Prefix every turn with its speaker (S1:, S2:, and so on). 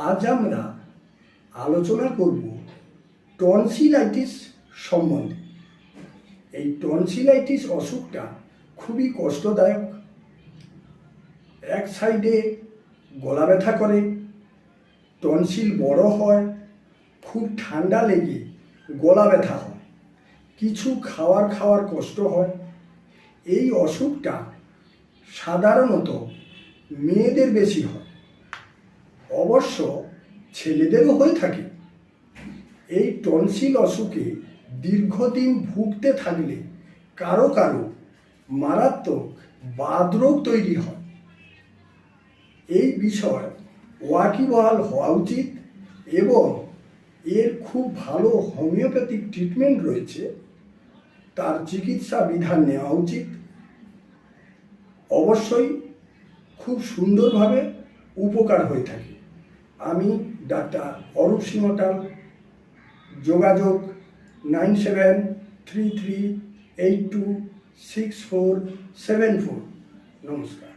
S1: আজ আমরা আলোচনা করব টনসিলাইটিস সম্বন্ধে। এই টনসিলাইটিস অসুখটা খুবই কষ্টদায়ক। এক সাইডে গলা ব্যথা করে, টনসিল বড় হয়, খুব ঠান্ডা লেগে গলা ব্যথা হয়, কিছু খাওয়ার কষ্ট হয়। এই অসুখটা সাধারণত মেয়েদের বেশি হয়, অবশ্য ছেলেদেরও হয়ে থাকে। এই টনসিল অসুখে দীর্ঘদিন ভুগতে থাকলে কারো কারো মারাত্মক বাতরোগ তৈরি হয়। এই বিষয় ওয়াকিবহাল হওয়া উচিত এবং এর খুব ভালো হোমিওপ্যাথিক ট্রিটমেন্ট রয়েছে, তার চিকিৎসা বিধান নেওয়া উচিত। অবশ্যই খুব সুন্দরভাবে উপকার হয়ে থাকে। আমি ডাক্তার অরূপ সিংহটাল, যোগাযোগ 9733826474। নমস্কার।